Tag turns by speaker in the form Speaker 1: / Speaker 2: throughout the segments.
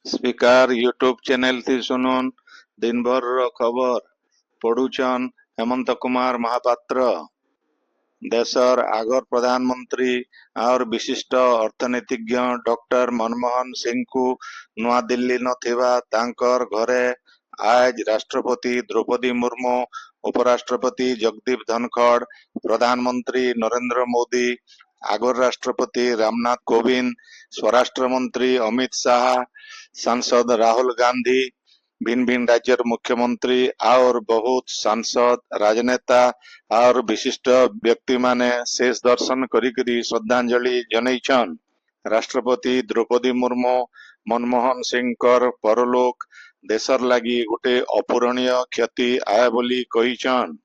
Speaker 1: Speaker YouTube channel थी सुनुन दिन भर रो खबर पढ़ुचन हेमंत कुमार महापात्र। देशर आगर प्रधानमंत्री और विशिष्ट अर्थनीतिज्ञ डॉक्टर मनमोहन सिंह को नुआ दिल्ली नथिबा तांकर घरे आज राष्ट्रपति द्रौपदी मुर्मू, उपराष्ट्रपति जगदीप धनखड़, प्रधानमंत्री नरेंद्र मोदी, आगर राष्ट्रपति रामनाथ कोविंद, स्वराष्ट्र मंत्री अमित शाह, सांसद राहुल गांधी, भिन्न भिन्न राज्य मुख्यमंत्री और बहुत सांसद राजनेता और विशिष्ट व्यक्ति माने शेष दर्शन करी श्रद्धांजलि जनईछन। राष्ट्रपति द्रौपदी मुर्मू मनमोहन सिंह परलोक देशर लगी गोटे अपूरणीय क्षति आए बोली कहिछन।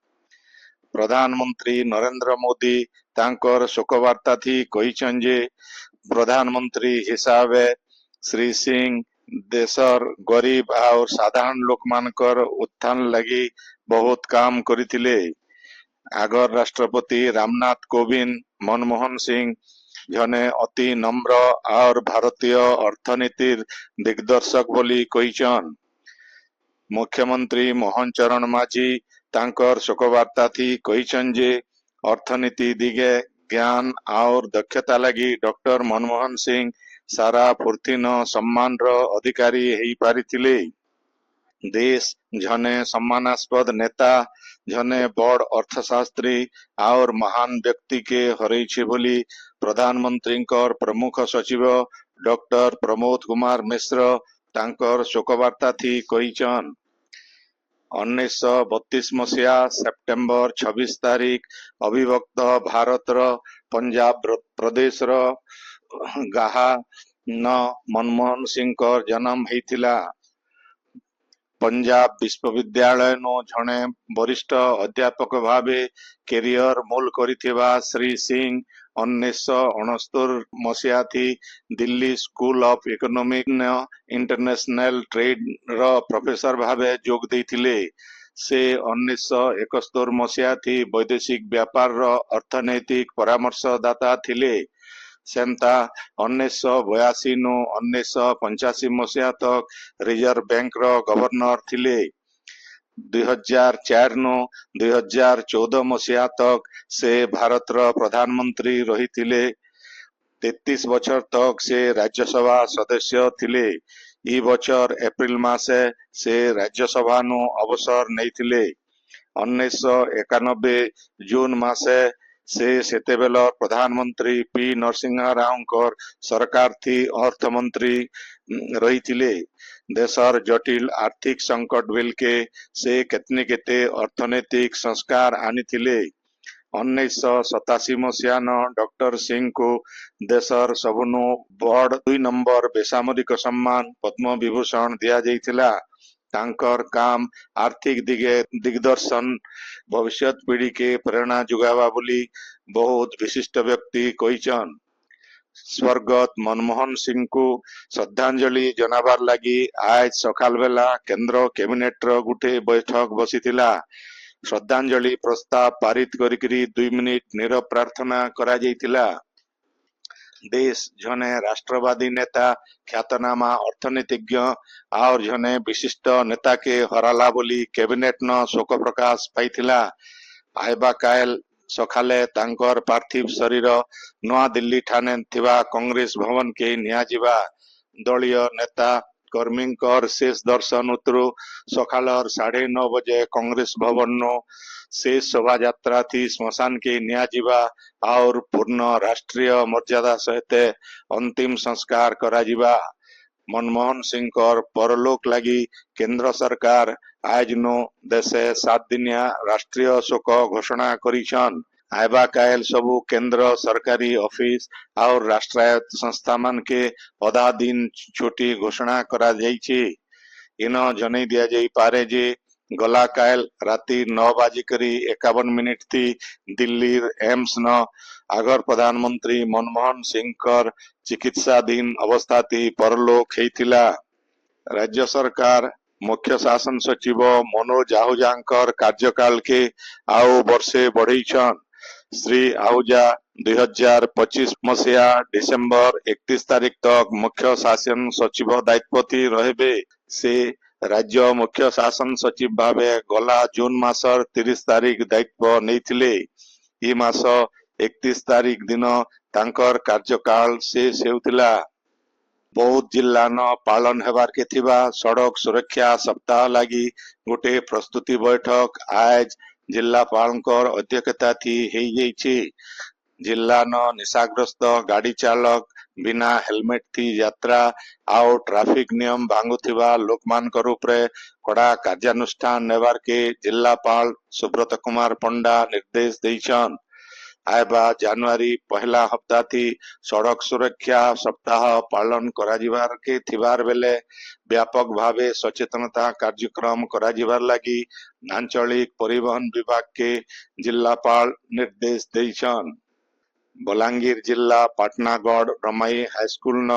Speaker 1: प्रधानमंत्री नरेंद्र मोदी तांकर शोकवार्ता थी कहिछन जे प्रधानमंत्री हिसाबे श्री सिंह देशर गरीब और साधारण लोक मानकर उत्थान लगी बहुत काम करिथिले। आगर राष्ट्रपति रामनाथ कोविंद मनमोहन सिंह जने अति नम्र और भारतीय अर्थनीतिर दिग्दर्शक बोली कहिछन। मुख्यमंत्री मोहन चरण माझी तांकर शोकवार्ता थी कहिछन जे अर्थनीति दिगे ज्ञान और दक्षता लगी डॉक्टर मनमोहन सिंह सारा फूर्तिन सम्मान रो अधिकारी हेई पारिथिले। देश जने सम्मानास्पद नेता जने बड़ अर्थशास्त्री और महान व्यक्ति के हरैछे बोली प्रधानमंत्री प्रमुख सचिव डॉक्टर प्रमोद कुमार मिश्र तांकर शोकवार्ता थी कहिछन। 1932 मसीहा सेप्टेम्बर 26 तारीख अविभक्त भारत पंजाब प्रदेश गाहा न मनमोहन सिंह जन्म होइथिला। पंजाब विश्वविद्यालय नो जणे वरिष्ठ अध्यापक भावे कैरियर मूल करिथिबा श्री सिंह 1969 मसीहा थी Delhi School of Economic international trade रो प्रोफेसर भावे जोग देथिले। से 1971 मसीहा थी वैदेशिक व्यापार रो अर्थनैतिक परामर्शदाता थिले। सेंता 1982 नु 1985 मसीहा तक रिजर्व बैंक रो गवर्नर थिले। 2004 नु 2014 मसीहा तक से भारत रो प्रधानमंत्री रहिथिले। 33 बछर तक से राज्यसभा सदस्य थिले। ई बछर एप्रिल मासे से राज्यसभा नु अवसर नैथिले। 1991 जून मासे से सेतेबेलर प्रधानमंत्री पी नरसिंह राव सरकार थी अर्थमंत्री रहिथिले। देशर जटिल आर्थिक संकट बेलके से केतने केते अर्थनैतिक संस्कार आनिथिले। 1987 मसीहा न डॉक्टर सिंह को देशर सबनु बड़ 2 नंबर बेसामरिक सम्मान पद्म विभूषण दिया जाइथिला। तांकर काम आर्थिक दिगे दिग्दर्शन भविष्य पीढ़ी के प्रेरणा जुगावा बोली बहुत विशिष्ट व्यक्ति कहिछन। स्वर्गत मनमोहन सिंह को श्रद्धांजलि जनाबार लगी आज सकाल बेला केंद्र कैबिनेट गुटे बैठक बसीथिला। श्रद्धांजलि प्रस्ताव पारित करी 2 मिनिट नीरव प्रार्थना करा जाइथिला। देश जने राष्ट्रवादी नेता ख्यातनामा अर्थनीतिज्ञ और जने विशिष्ट नेता के हराला बोली कैबिनेट न शोक प्रकाश पाइथिला। आइबा कायल सकाले तांकर पार्थिव शरीर नवा दिल्ली ठाने थिबा कांग्रेस भवन के नियाजिबा। दलीय नेता कर्मी शेष दर्शन उतरु सकालर 9:30 बजे कांग्रेस भवन नो शेष शोभा यात्रा थी स्मशान के नियाजिबा और पूर्ण राष्ट्रीय मर्यादा सहित अंतिम संस्कार कराजिबा। मनमोहन सिंह परलोक लगी केंद्र सरकार आज नो देशे 7 दिनिया राष्ट्रीय शोक घोषणा करिछन। आइबा कायल सबु केंद्र सरकारी ऑफिस और राष्ट्रायत्त संस्था मान के अधा दिन छुट्टी घोषणा करा जाइछि। इन जनै दिया जाई पारे जे गला कायल राति 9:51 थी दिल्ली एम्स न आगर प्रधानमंत्री मनमोहन सिंह चिकित्साधीन अवस्था थी परलोक हेइथिला। राज्य सरकार मुख्य शासन सचिव मनोज आहूजा कार्यकाल के आओ वर्षे बढ़ईछन। श्री आहूजा 2025 ମସିହା ଡିସେମ୍ବର 31 ତାରିଖ ତକ ମୁଖ୍ୟ ଶାସନ ସଚିବ ଦାୟିତ୍ୱରେ ରହିବେ। ସେ ରାଜ୍ୟ ମୁଖ୍ୟ ଶାସନ ସଚିବ ଭାବେ ଗଲା ଜୁନ ମାସର 30 ତାରିଖ ଦାୟିତ୍ୱ ନେଇଥିଲେ। ଏ ମାସ 31 ତାରିଖ ଦିନ ତାଙ୍କର କାର୍ଯ୍ୟକାଳ ଶେଷ ହେଉଥିଲା। ବୌଦ୍ଧ ଜିଲ୍ଲାନ ପାଳନ ହେବାରକେ ଥିବା ସଡ଼କ ସୁରକ୍ଷା ସପ୍ତାହ ଲାଗି ଗୋଟେ ପ୍ରସ୍ତୁତି ବୈଠକ ଆଜ ଜିଲ୍ଲାପାଳଙ୍କର ଅଧ୍ୟକ୍ଷତାଥି ହେଇଯାଇଛି। ଜିଲ୍ଲାନ ନିଶାଗ୍ରସ୍ତ ଗାଡ଼ି ଚାଳକ ବିନା ହେଲମେଟ ଥି ଯାତ୍ରା ଆଉ ଟ୍ରାଫିକ ନିୟମ ଭାଙ୍ଗୁଥିବା ଲୋକମାନଙ୍କର ଉପରେ କଡ଼ା କାର୍ଯ୍ୟାନୁଷ୍ଠାନ ନେବାରକେ ଜିଲ୍ଲାପାଳ ସୁବ୍ରତ କୁମାର ପଣ୍ଡା ନିର୍ଦ୍ଦେଶ ଦେଇଛନ୍। ଆଇବା ଜାନୁଆରୀ ପହିଲା ହପ୍ତାଥି ସଡ଼କ ସୁରକ୍ଷା ସପ୍ତାହ ପାଳନ କରାଯିବାରକେ ଥିବାର ବେଲେ ବ୍ୟାପକ ଭାବେ ସଚେତନତା କାର୍ଯ୍ୟକ୍ରମ କରାଯିବାର ଲାଗି ଆଞ୍ଚଳିକ ପରିବହନ ବିଭାଗକେ ଜିଲ୍ଲାପାଳ ନିର୍ଦ୍ଦେଶ ଦେଇଛନ୍। ବଲାଙ୍ଗୀର ଜିଲ୍ଲା ପାଟନାଗଡ଼ ରମାଇ ହାଇସ୍କୁଲନ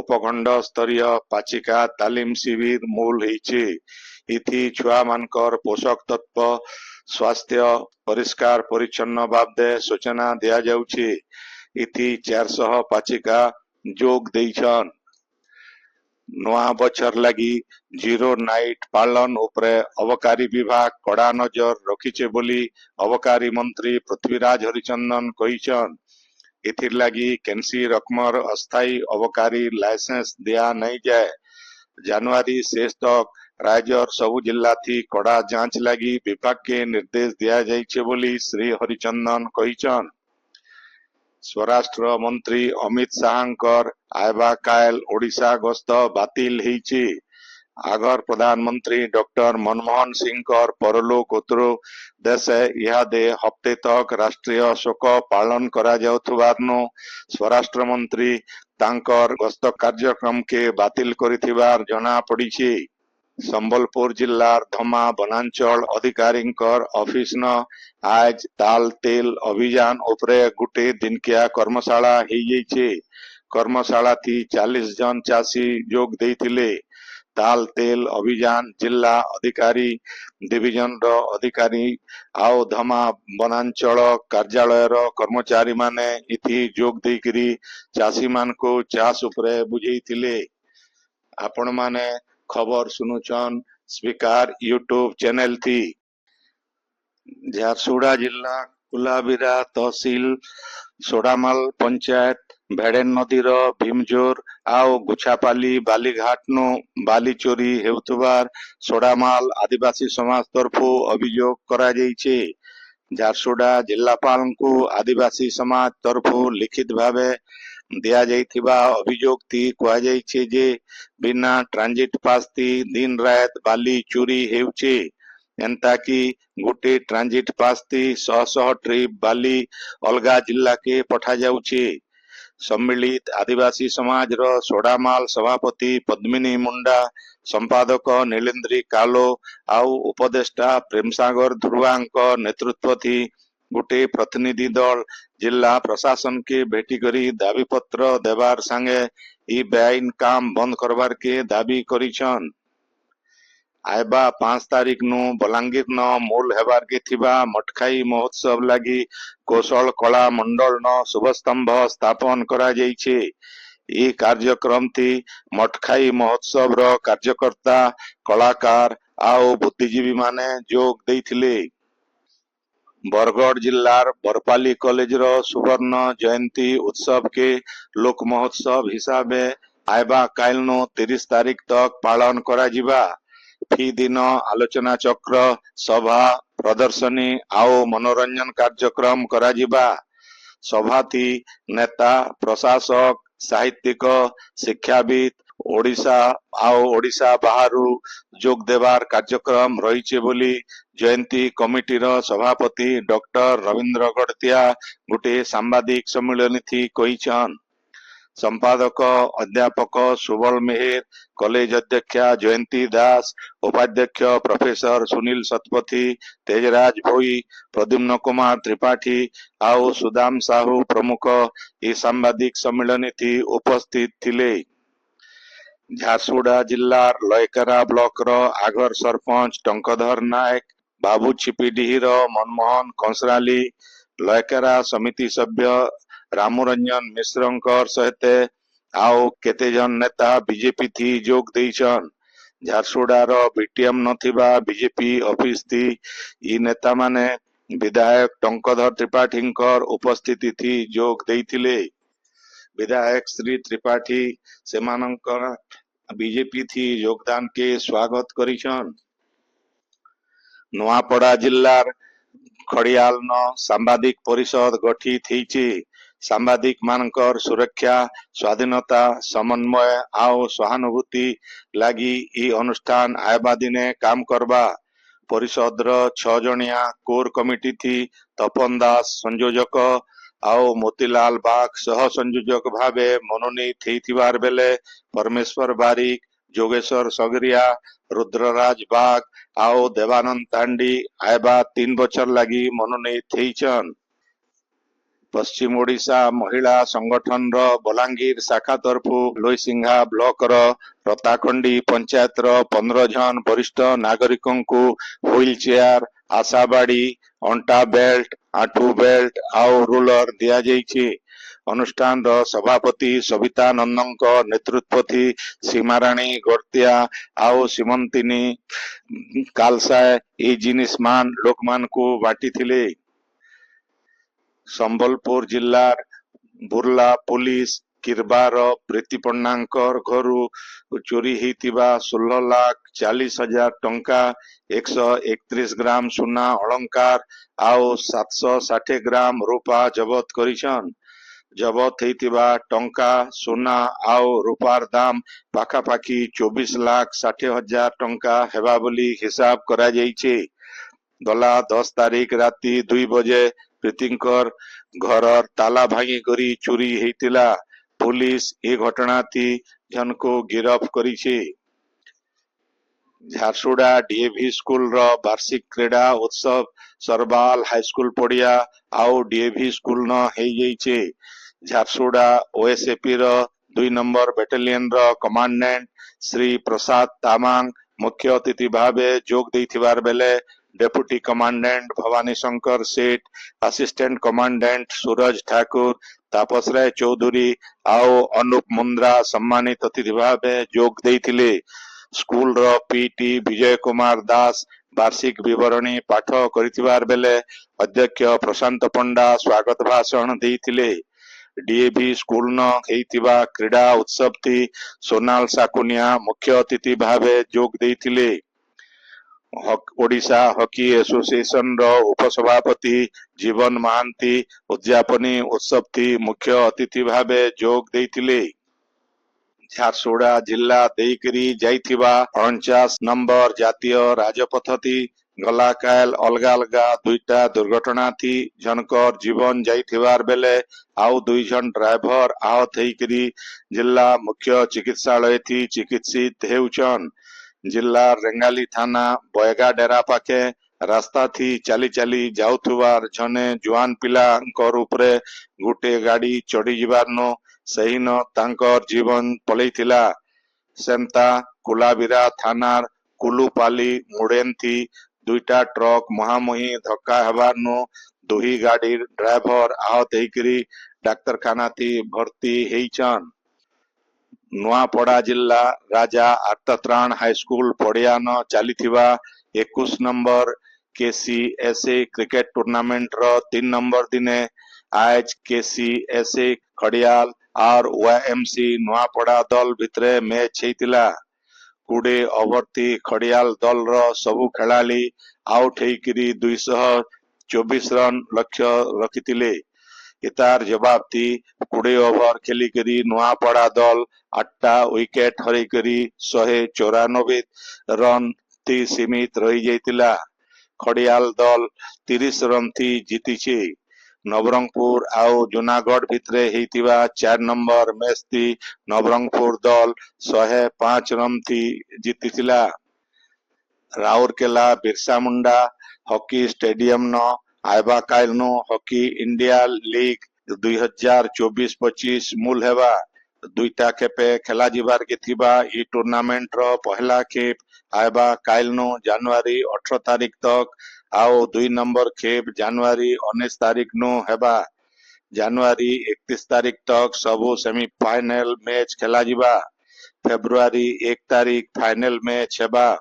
Speaker 1: ଉପଖଣ୍ଡ ସ୍ତରୀୟ ପାଚିକା ତାଲିମ ଶିବିର ମୂଳ ହେଇଛି। ଇଥି ଛୁଆମାନଙ୍କର ପୋଷକ ତତ୍ତ୍ୱ ସ୍ୱାସ୍ଥ୍ୟ ପରିଷ୍କାର ପରିଚ୍ଛନ୍ନ ବାବଦେ ସୂଚନା ଦିଆଯାଉଛି। ଇଥି 400 ପାଚିକା ଯୋଗ ଦେଇଛନ୍। ନୂଆ ବଛର ଲାଗି ଜିରୋ ନାଇଟ ପାଳନ ଉପରେ ଅବକାରୀ ବିଭାଗ କଡ଼ା ନଜର ରଖିଛେ ବୋଲି ଅବକାରୀ ମନ୍ତ୍ରୀ ପୃଥ୍ୱୀରାଜ ହରିଚନ୍ଦନ କହିଛନ୍। ଏଥିର ଲାଗି କେନ୍ସି ରକମର ଅସ୍ଥାୟୀ ଅବକାରୀ ଲାଇସେନ୍ସ ଦିଆ नहीं जाए। ଜାନୁଆରୀ ଶେଷ ତକ ରାଜ୍ୟର ସବୁ ଜିଲ୍ଲାଥି କଡ଼ା ଯାଞ୍ଚ ଲାଗି ବିଭାଗକେ ନିର୍ଦ୍ଦେଶ ଦିଆଯାଇଛି ବୋଲି ଶ୍ରୀ ହରିଚନ୍ଦନ କହିଛନ୍। ସ୍ୱରାଷ୍ଟ୍ର ମନ୍ତ୍ରୀ ଅମିତ ଶାହାଙ୍କର ଆଇବା କାଲ ଓଡ଼ିଶା ଗସ୍ତ ବାତିଲ ହେଇଛି। ଆଗର ପ୍ରଧାନମନ୍ତ୍ରୀ ଡକ୍ଟର ମନମୋହନ ସିଂଙ୍କର ପରଲୋକ ଉତ୍ତରୁ ଦେଶେ ଇହାଦେ ହପ୍ତେ ତକ ରାଷ୍ଟ୍ରୀୟ ଶୋକ ପାଳନ କରାଯାଉଥିବାରୁ ସ୍ୱରାଷ୍ଟ୍ର ମନ୍ତ୍ରୀ ତାଙ୍କର ଗସ୍ତ କାର୍ଯ୍ୟକ୍ରମକେ ବାତିଲ କରିଥିବାର ଜଣା ପଡ଼ିଛି। ସମ୍ବଲପୁର ଜିଲ୍ଲାର ଧମା ବନାଞ୍ଚଳ ଅଧିକାରୀଙ୍କର ଅଫିସନ ଆଜ ତାଲ ତେଲ ଅଭିଯାନ ଉପରେ ଗୋଟେ ଦିନକିଆ କର୍ମଶାଳା ହେଇଯାଇଛି। କର୍ମଶାଳାଥି 40 ଜଣ ଚାଷୀ ଯୋଗ ଦେଇଥିଲେ। ତାଲ ତେଲ ଅଭିଯାନ ଜିଲ୍ଲା ଅଧିକାରୀ ଡିଭିଜନର ଅଧିକାରୀ ଆଉ ଧମା ବନାଞ୍ଚଳ କାର୍ଯ୍ୟାଳୟର କର୍ମଚାରୀମାନେ ଇଥି ଯୋଗ ଦେଇକିରି ଚାଷୀମାନଙ୍କୁ ଚାଷ ଉପରେ ବୁଝେଇଥିଲେ। ଆପଣମାନେ ଖବର ଶୁଣୁଛନ୍ ସ୍ପିକାର ୟୁଟ୍ୟୁବ ଚ୍ୟାନେଲ थी। ଝାରସୁଗୁଡ଼ା ଜିଲ୍ଲା କୁଲାବିରା ତହସିଲ ସୋଡ଼ାମାଲ ପଞ୍ଚାୟତ ଭେଡେନ ନଦୀର ଭୀମଜୋର ଆଉ ଗୁଛାପାଲି ବାଲିଘାଟନୁ ବାଲି ଚୋରି ହେଉଥିବାର ସୋଡ଼ାମାଲ ଆଦିବାସୀ ସମାଜ ତରଫୁ ଅଭିଯୋଗ କରାଯାଇଛି। ଝାରସୁଗୁଡ଼ା ଜିଲ୍ଲାପାଳଙ୍କୁ ଆଦିବାସୀ ସମାଜ ତରଫୁ ଲିଖିତ ଭାବେ ଦିଆଯାଇଥିବା ଅଭିଯୋଗଟି କୁହାଯାଇଛି ଯେ ବିନା ଟ୍ରାନଜିଟ ପାସ୍ତି ଦିନ ରାତ ବାଲି ଚୋରି ହେଉଛି। ଏନ୍ତାକି ଗୋଟେ ଟ୍ରାନଜିଟ ପାସ୍ତି ଶହ ଶହ ଟ୍ରିପ ବାଲି ଅଲଗା ଜିଲ୍ଲାକେ ପଠାଯାଉଛି। ସମ୍ମିଳିତ ଆଦିବାସୀ ସମାଜର ସୋଡ଼ାମାଲ ସଭାପତି ପଦ୍ମିନୀ ମୁଣ୍ଡା, ସମ୍ପାଦକ ନୀଳେନ୍ଦ୍ରୀ କାଲୋ ଆଉ ଉପଦେଷ୍ଟା ପ୍ରେମସାଗର ଧ୍ରୁବାଙ୍କ ନେତୃତ୍ୱଥି ଗୋଟେ ପ୍ରତିନିଧି ଦଳ ଜିଲ୍ଲା ପ୍ରଶାସନକେ ଭେଟିକରି ଦାବିପତ୍ର ଦେବାର ସାଙ୍ଗେ ଇ ବେଆଇନ କାମ ବନ୍ଦ କରବାରକେ ଦାବି କରିଛନ୍। ଆଇବା 5 ତାରିଖ ନୁ ବଲାଙ୍ଗୀରନ ମୂଳ ହେବାରକେ ଥିବା ମଠଖାଇ ମହୋତ୍ସବ ଲାଗି କୌଶଳ କଳା ମଣ୍ଡଳନ ଶୁଭସ୍ତମ୍ଭ ସ୍ଥାପନ କରାଯାଇଛି। ଏ କାର୍ଯ୍ୟକ୍ରମଟି ମଠଖାଇ ମହୋତ୍ସବର କାର୍ଯ୍ୟକର୍ତ୍ତା କଳାକାର ଆଉ ବୁଦ୍ଧିଜୀବୀ ମାନେ ଯୋଗ ଦେଇଥିଲେ। ବରଗଡ଼ ଜିଲ୍ଲାର ବରପାଲି କଲେଜର ସୁବର୍ଣ୍ଣ ଜୟନ୍ତୀ ଉତ୍ସବକେ ଲୋକ ମହୋତ୍ସବ ହିସାବେ ଆଇବା କାଲନୁ 30 ତାରିଖ ତକ ପାଳନ କରାଯିବା। ଫି ଦିନ ଆଲୋଚନା ଚକ୍ର, ସଭା, ପ୍ରଦର୍ଶନୀ ଆଉ ମନୋରଞ୍ଜନ କାର୍ଯ୍ୟକ୍ରମ କରାଯିବା। ସଭାଥି ନେତା, ପ୍ରଶାସକ, ସାହିତ୍ୟିକ, ଶିକ୍ଷାବିତ, ଓଡ଼ିଶା ଆଉ ଓଡ଼ିଶା ବାହାରୁ ଯୋଗ ଦେବାର କାର୍ଯ୍ୟକ୍ରମ ରହିଛି ବୋଲି ଜୟନ୍ତୀ କମିଟିର ସଭାପତି ଡକ୍ଟର ରବୀନ୍ଦ୍ର ଗଡ଼ତିଆ ଗୋଟେ ସାମ୍ବାଦିକ ସମ୍ମିଳନୀଥି କହିଛନ୍। ସମ୍ପାଦକ ଅଧ୍ୟାପକ ସୁବଳ ମେହେର, କଲେଜ ଅଧ୍ୟକ୍ଷା ଜୟନ୍ତୀ ଦାସ, ଉପାଧ୍ୟକ୍ଷ ପ୍ରଫେସର ସୁନୀଲ ଶତପଥୀ, ତେଜରାଜ ଭୋଇ, ପ୍ରଦ୍ୟୁମ୍ନ କୁମାର ତ୍ରିପାଠୀ ଆଉ ସୁଦାମ ସାହୁ ପ୍ରମୁଖ ଏ ସାମ୍ବାଦିକ ସମ୍ମିଳନୀଥି ଉପସ୍ଥିତ ଥିଲେ। ଝାରସୁଗୁଡ଼ା ଜିଲ୍ଲାର ଲୟକେରା ବ୍ଲକର ଆଗର ସରପଞ୍ଚ ଟଙ୍କଧର ନାୟକ, ବାବୁ ଛିପିଡିହିର ମନମୋହନ କଂସରାଲି, ଲୟକେରା ସମିତି ସଭ୍ୟ रामरंजन मिश्र सहित आउ केते जन नेता बीजेपी थी जोग देइछन। झारसुगुड़ार बीटीएम नथिबा बीजेपी ऑफिस थी ई नेता माने विधायक टंकधर त्रिपाठी उपस्थिति थी जोग देइथिले। विधायक श्री त्रिपाठी सेमानंकर बीजेपी थी योगदान के स्वागत करिछन। नुआपड़ा जिल्लार खड़ियाल न सांबादिक परिषद गठित होइछि। सांबादिक मानकर सुरक्षा स्वाधीनता समन्वय आउ सहानुभूति लागी ई अनुष्ठान आयबा दिने काम करबा। परिषद 6 जणिया कोर कमिटी थी तपन दास संयोजक आउ मोतीलाल बाग सह संयोजक भावे मनोनीत होइथिबार बेले परमेश्वर बारिक, जोगेश्वर सगरिया, रुद्रराज बाग आउ देवानंद तांडी आयबा 3 बछर लगी मनोनीत होइछन। पश्चिम ओडिशा महिला संगठन रो बलांगीर शाखा तरफु लोईसिंघा ब्लॉक रो रताखंडी पंचायत रो 15 जन वरिष्ठ नागरिकों को व्हील चेयर, आशाबाड़ी, अंटा बेल्ट, आंठू बेल्ट आउ रूलर दिया जाइछि। अनुष्ठान रो सभापति सविता नंदन नेतृत्व थी सीमाराणी गोर्तिया आउ सीमंतिनी कालसाय ई जिनिस मान लोक मान को बांटी थिले। संबलपुर जिल्लार बुर्ला पुलिस किरबार प्रीति पन्नांकर घरु चोरी होइतिबा 16,40,000 टंका, 131 ग्राम सुना अलंकार आउ 760 ग्राम रूपा जबत करिछन। जबत होइतिबा टंका सुना आउ रूपार दाम पाखापाखि 24,60,000 टंका हेबा बोली हिसाब करा जाइछे। गला 10 तारीख राति 2 बजे प्रीतिंकर घरर ताला भांगी करी चोरी होइतिला। पुलिस ए घटना थी जनको गिरफ करिछे। झारसुगुड़ा डीएवी स्कूल रो वार्षिक क्रीड़ा उत्सव सरबाल हाईस्कूल पड़िया आउ डीएवी स्कूल न हेई जाइछे। झारसुगुड़ा ओएसएपी रो 2 नंबर बैटालियन रो कमांडेंट श्री प्रसाद तामांग मुख्य अतिथि भावे जोग देइथिबार बेले डेप्यूटी कमांडेंट भवानी शंकर सेठ, असिस्टेंट कमांडेंट सूरज ठाकुर, तापस राय चौधरी आउ अनुप मुंद्रा सम्मानित अतिथि भावे जोग देइथिले। स्कूल रो पीटी विजय कुमार दास वार्षिक विवरणी पाठ करिथिबार बेले अध्यक्ष प्रशांत पंडा स्वागत भाषण देइथिले। डीएवी स्कूल न हेइतिबा क्रीड़ा उत्सव थी सोनाल साकुनिया मुख्य अतिथि भावे जोग देइथिले। ओडिशा हॉकी एसोसिएशन रो उपसभापति जीवन महांती उद्यापनी उत्सव थी मुख्य अतिथि भावे जोग देइथिले। झारसुगुड़ा जिला देइकरी जाइथिबा 49 नंबर जातीय राजपथ थी गला काल अलगा अलगा 2टा दुर्घटना थी जनकर जीवन जाइथिबार बेले आउ 2 जन ड्राइवर आहत होइकरी जिला मुख्य चिकित्सालय थी चिकित्सित हेउछन। जिला रेंगाली थाना बयगा डेरा पाखे रास्ता थी चाली चाली जाउथुबार जने जुआन पिला उपरे गुटे गाड़ी चढ़ी जिबार नो सही न तांकर जीवन पलैथिला। सेमता कुलाबिरा थानार कुलुपाली मुड़ेन थी 2टा ट्रक मुहामुही धक्का हेबार नो 2 गाड़ी ड्राइवर आहत होइकरी डाक्तरखाना थी भर्ती हेइछन। नुआपड़ा जिला राजा आर्तत्राण हाईस्कूल पड़िया न चलीथिबा 21 नंबर केसीएसए क्रिकेट टूर्नामेंट रो 3 नंबर दिने आज केसीएसए खड़ियाल और वाएमसी नुआपड़ा दल भितरे मैच हेतिला। 20 ओवर थी खड़ियाल दल रो सबु खेलाली आउट होइकरी 224 रन लक्ष्य रखिथिले। इतार जवाब थी 20 ओवर खेलिकरी नुआपड़ा दल 8टा विकेट हरिकरी 194 रन थी सीमित रही जाइतिला। खड़ियाल दल 30 रन थी जीतिछे। नवरंगपुर आउ जूनागढ़ भितरे हेतिबा 4 नंबर मैच थी नवरंगपुर दल 105 रन थी जीतिथिला। राउरकेला बिरसा मुंडा हॉकी स्टेडियम न आयबा काल नो हॉकी इंडिया लीग 2024-25 मूल हेबा। 2टा खेपे खेला जिबार के थिबा ई टूर्नामेंट रो पहला खेप आयबा काल नो जनवरी 18 तारीख तक आउ 2 नंबर खेप जनवरी 19 तारीख नो हेबा। जनवरी 31 तारीख तक सबु सेमीफाइनल मैच खेला जिबा। फेब्रुआरी 1 तारीख फाइनल मैच हेबा।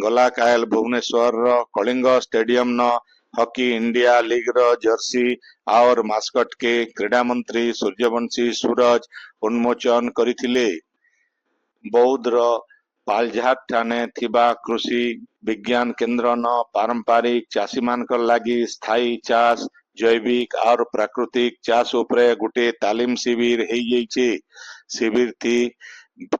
Speaker 1: गला कायल भुवनेश्वर कलिंग स्टेडियम न हॉकी इंडिया लीग रो जर्सी और मास्कट के क्रीडा मंत्री सूर्यवंशी सूरज उन्मोचन करिथिले। बौद्धर पालझाट ठाने थिबा कृषि विज्ञान केन्द्र न पारंपरिक चाषी मानकर लागी स्थायी चाष जैविक और प्राकृतिक चाष उपरे गुटे तालीम शिविर हेई जाइछे। शिविर थी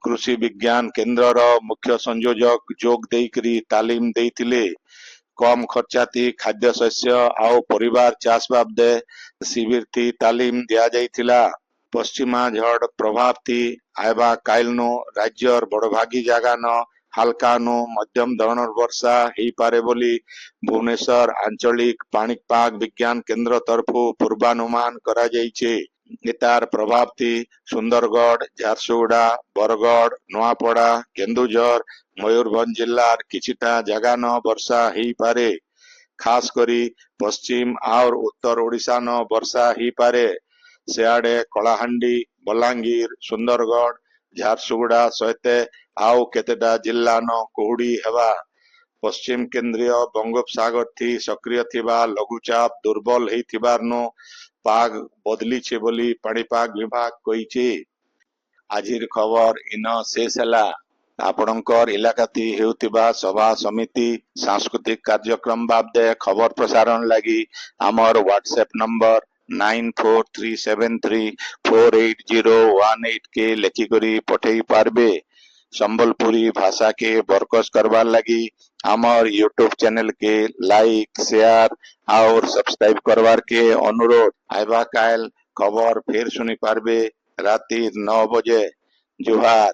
Speaker 1: कृषि विज्ञान केन्द्र रो मुख्य संयोजक जोग देइकरी तालीम देइथिले। कम खर्चाती खाद्य शस्य आउ परिवार चाष बाबदे शिविर थी तालीम दिया जाइथिला। पश्चिमा झड़ प्रभाव थी आयबा काइलनो राज्यर बड़भागी जागा न हालका नु मध्यम धरणर वर्षा हेई पारे बोली भुवनेश्वर आंचलिक पाणीपाग विज्ञान केन्द्र तरफु पूर्वानुमान करा जाइछे। इतार प्रभाव थी सुंदरगढ़ झारसुगुड़ा बरगढ़ नुआपड़ा केन्दुझर मयूरभंज जिल्लार किछिटा जागा न वर्षा हेई पारे। खास करी पश्चिम और उत्तर ओडिशा न वर्षा हेई पारे। सियाड़े कलाहांडी बलांगीर सुंदरगढ़ झारसुगुड़ा सहित आउ केतेटा जिल्ला न कुहुड़ी हेबा। पश्चिम केंद्रीय बंगोपसागर थी सक्रिय थिबा लघुचाप दुर्बल हेई थिबारनु पाग बदलीछे बोली पाणीपाग विभाग कहिछे। आजिर खबर इन शेष हैला। आपणकर इलाकाती हेउतिबा सभा समिति सांस्कृतिक कार्यक्रम बाबदे खबर प्रसारण लगी आमर व्हाट्सएप नंबर 9437348018 के लेखिकरी पठेई पारबे। संबलपुरी भाषा के बरकस करवार लगी आमर यूट्यूब चैनल के लाइक शेयर और सब्सक्राइब करवार के अनुरोध। आइबा कायल खबर फिर सुनी पारबे राती 9 बजे। जोहार।